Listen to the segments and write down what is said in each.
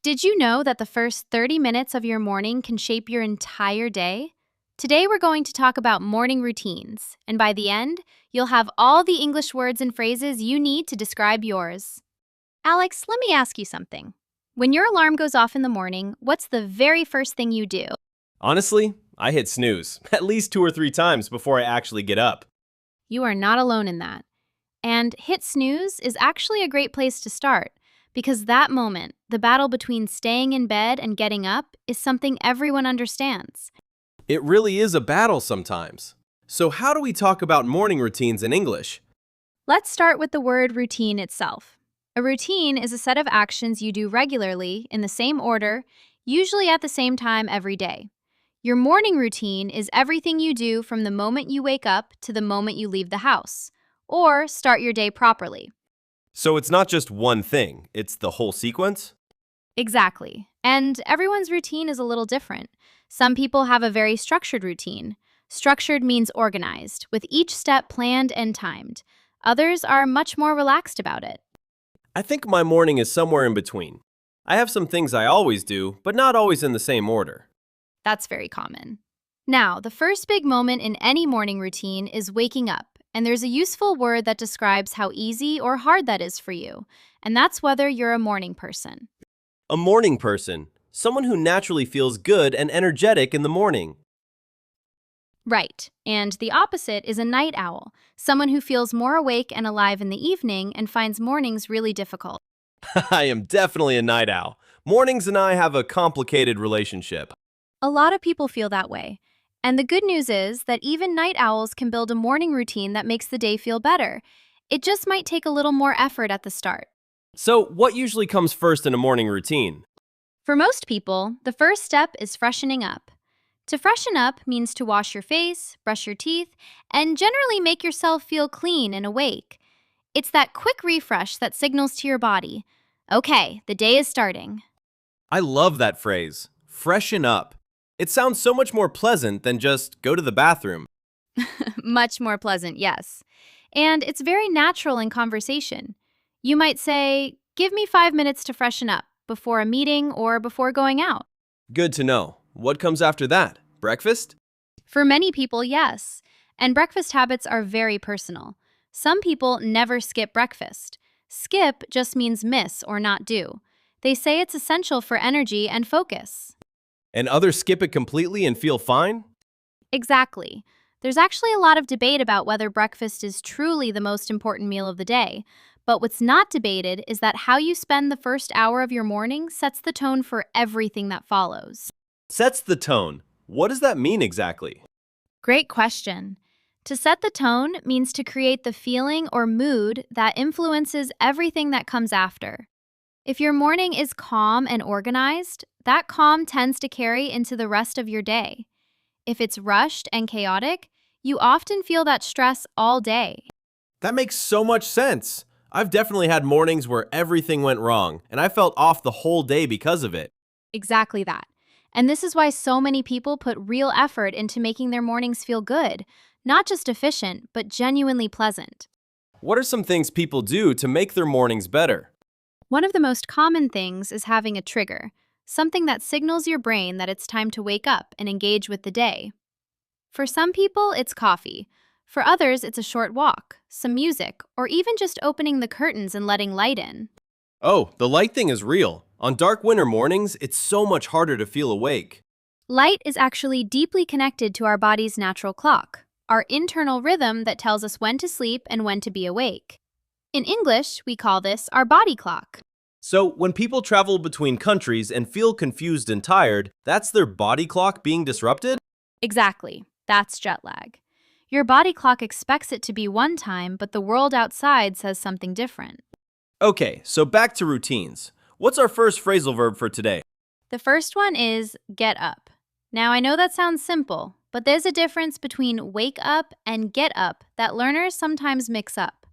Did you know that the first 30 minutes of your morning can shape your entire day? Today we're going to talk about morning routines, and by the end, you'll have all the English words and phrases you need to describe yours. Alex, let me ask you something. When your alarm goes off in the morning, what's the very first thing you do? Honestly, I hit snooze at least 2 or 3 times before I actually get up. You are not alone in that. And hit snooze is actually a great place to start because that moment, the battle between staying in bed and getting up, is something everyone understands. It really is a battle sometimes. So how do we talk about morning routines in English? Let's start with the word routine itself. A routine is a set of actions you do regularly in the same order, usually at the same time every day. Your morning routine is everything you do from the moment you wake up to the moment you leave the house, or start your day properly. So it's not just one thing, it's the whole sequence? Exactly. And everyone's routine is a little different. Some people have a very structured routine. Structured means organized, with each step planned and timed. Others are much more relaxed about it. I think my morning is somewhere in between. I have some things I always do, but not always in the same order. That's very common. Now, the first big moment in any morning routine is waking up, and there's a useful word that describes how easy or hard that is for you, and that's whether you're a morning person. A morning person, someone who naturally feels good and energetic in the morning. Right, and the opposite is a night owl, someone who feels more awake and alive in the evening and finds mornings really difficult. I am definitely a night owl. Mornings and I have a complicated relationship. A lot of people feel that way. And the good news is that even night owls can build a morning routine that makes the day feel better. It just might take a little more effort at the start. So what usually comes first in a morning routine? For most people, the first step is freshening up. To freshen up means to wash your face, brush your teeth, and generally make yourself feel clean and awake. It's that quick refresh that signals to your body, okay, the day is starting. I love that phrase, freshen up. It sounds so much more pleasant than just go to the bathroom. Much more pleasant, yes. And it's very natural in conversation. You might say, give me 5 minutes to freshen up before a meeting or before going out. Good to know. What comes after that? Breakfast? For many people, yes. And breakfast habits are very personal. Some people never skip breakfast. Skip just means miss or not do. They say it's essential for energy and focus. And others skip it completely and feel fine? Exactly. There's actually a lot of debate about whether breakfast is truly the most important meal of the day. But what's not debated is that how you spend the first hour of your morning sets the tone for everything that follows. Sets the tone. What does that mean exactly? Great question. To set the tone means to create the feeling or mood that influences everything that comes after. If your morning is calm and organized, that calm tends to carry into the rest of your day. If it's rushed and chaotic, you often feel that stress all day. That makes so much sense. I've definitely had mornings where everything went wrong, and I felt off the whole day because of it. Exactly that. And this is why so many people put real effort into making their mornings feel good, not just efficient, but genuinely pleasant. What are some things people do to make their mornings better? One of the most common things is having a trigger, something that signals your brain that it's time to wake up and engage with the day. For some people, it's coffee. For others, it's a short walk, some music, or even just opening the curtains and letting light in. Oh, the light thing is real. On dark winter mornings, it's so much harder to feel awake. Light is actually deeply connected to our body's natural clock, our internal rhythm that tells us when to sleep and when to be awake. In English, we call this our body clock. So, when people travel between countries and feel confused and tired, that's their body clock being disrupted? Exactly. That's jet lag. Your body clock expects it to be one time, but the world outside says something different. Okay, so back to routines. What's our first phrasal verb for today? The first one is get up. Now, I know that sounds simple, but there's a difference between wake up and get up that learners sometimes mix up.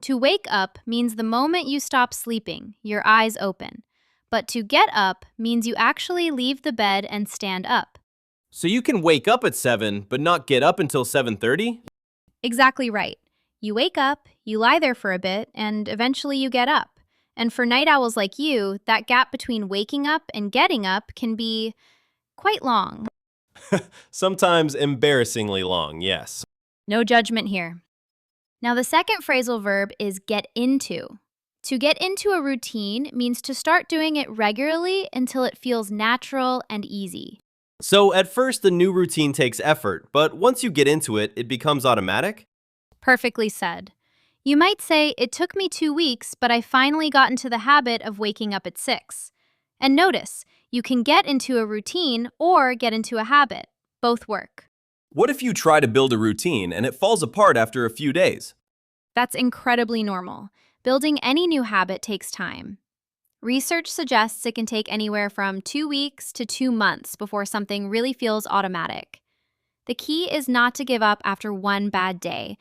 To wake up means the moment you stop sleeping, your eyes open. But to get up means you actually leave the bed and stand up. So you can wake up at 7, but not get up until 7:30? Exactly right. You wake up, you lie there for a bit, and eventually you get up. And for night owls like you, that gap between waking up and getting up can be quite long. Sometimes embarrassingly long, yes. No judgment here. Now, the second phrasal verb is get into. To get into a routine means to start doing it regularly until it feels natural and easy. So at first, the new routine takes effort, but once you get into it, it becomes automatic? Perfectly said. You might say, it took me 2 weeks, but I finally got into the habit of waking up at 6. And notice, you can get into a routine or get into a habit. Both work. What if you try to build a routine and it falls apart after a few days? That's incredibly normal. Building any new habit takes time. Research suggests it can take anywhere from 2 weeks to 2 months before something really feels automatic. The key is not to give up after one bad day.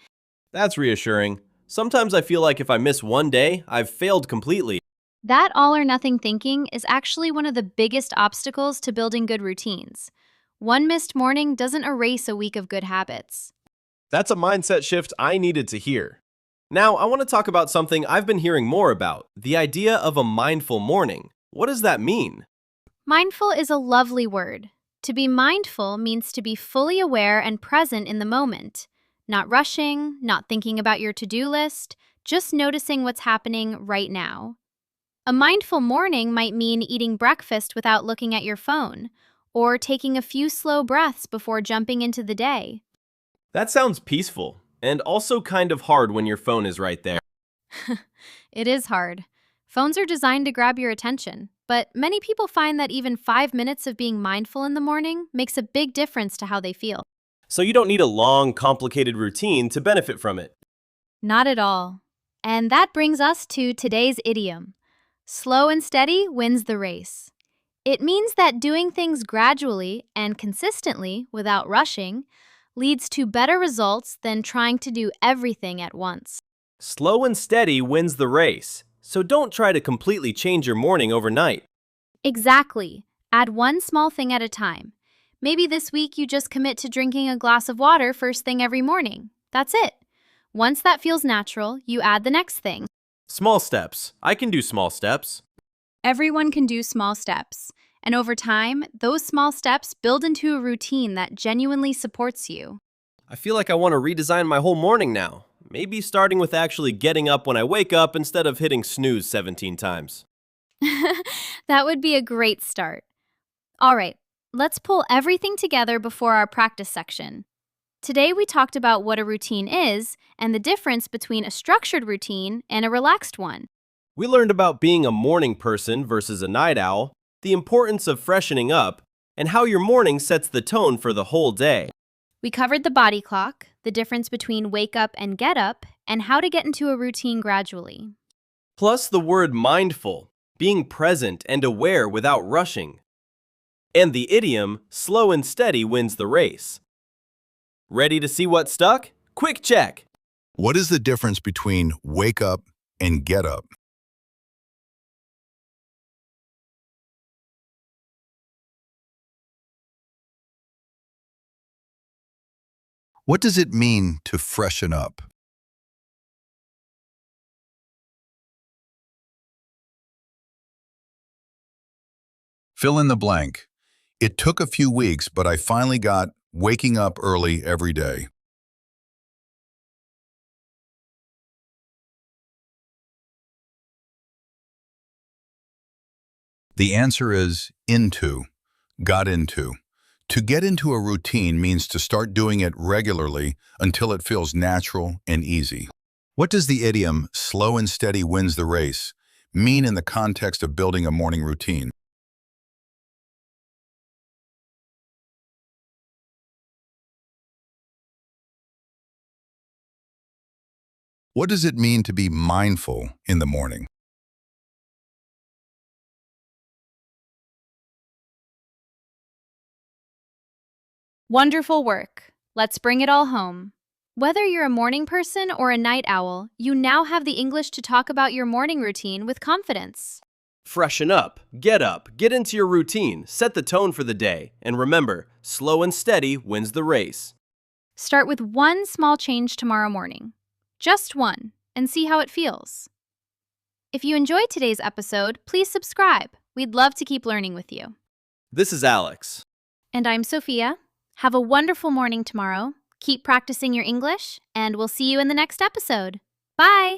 That's reassuring. Sometimes I feel like if I miss one day, I've failed completely. That all or nothing thinking is actually one of the biggest obstacles to building good routines. One missed morning doesn't erase a week of good habits. That's a mindset shift I needed to hear. Now, I want to talk about something I've been hearing more about, the idea of a mindful morning. What does that mean? Mindful is a lovely word. To be mindful means to be fully aware and present in the moment. Not rushing, not thinking about your to-do list, just noticing what's happening right now. A mindful morning might mean eating breakfast without looking at your phone, or taking a few slow breaths before jumping into the day. That sounds peaceful, and also kind of hard when your phone is right there. It is hard. Phones are designed to grab your attention, but many people find that even 5 minutes of being mindful in the morning makes a big difference to how they feel. So you don't need a long, complicated routine to benefit from it. Not at all. And that brings us to today's idiom. Slow and steady wins the race. It means that doing things gradually and consistently without rushing leads to better results than trying to do everything at once. Slow and steady wins the race, so don't try to completely change your morning overnight. Exactly. Add one small thing at a time. Maybe this week you just commit to drinking a glass of water first thing every morning. That's it. Once that feels natural, you add the next thing. Small steps. I can do small steps. Everyone can do small steps. And over time, those small steps build into a routine that genuinely supports you. I feel like I want to redesign my whole morning now. Maybe starting with actually getting up when I wake up instead of hitting snooze 17 times. That would be a great start. All right, let's pull everything together before our practice section. Today we talked about what a routine is and the difference between a structured routine and a relaxed one. We learned about being a morning person versus a night owl, the importance of freshening up, and how your morning sets the tone for the whole day. We covered the body clock, the difference between wake up and get up, and how to get into a routine gradually. Plus the word mindful, being present and aware without rushing. And the idiom, slow and steady wins the race. Ready to see what stuck? Quick check! What is the difference between wake up and get up? What does it mean to freshen up? Fill in the blank. It took a few weeks, but I finally got waking up early every day. The answer is into, got into. To get into a routine means to start doing it regularly until it feels natural and easy. What does the idiom, slow and steady wins the race, mean in the context of building a morning routine? What does it mean to be mindful in the morning? Wonderful work. Let's bring it all home. Whether you're a morning person or a night owl, you now have the English to talk about your morning routine with confidence. Freshen up, get into your routine, set the tone for the day, and remember, slow and steady wins the race. Start with one small change tomorrow morning. Just one, and see how it feels. If you enjoyed today's episode, please subscribe. We'd love to keep learning with you. This is Alex. And I'm Sophia. Have a wonderful morning tomorrow. Keep practicing your English, and we'll see you in the next episode. Bye!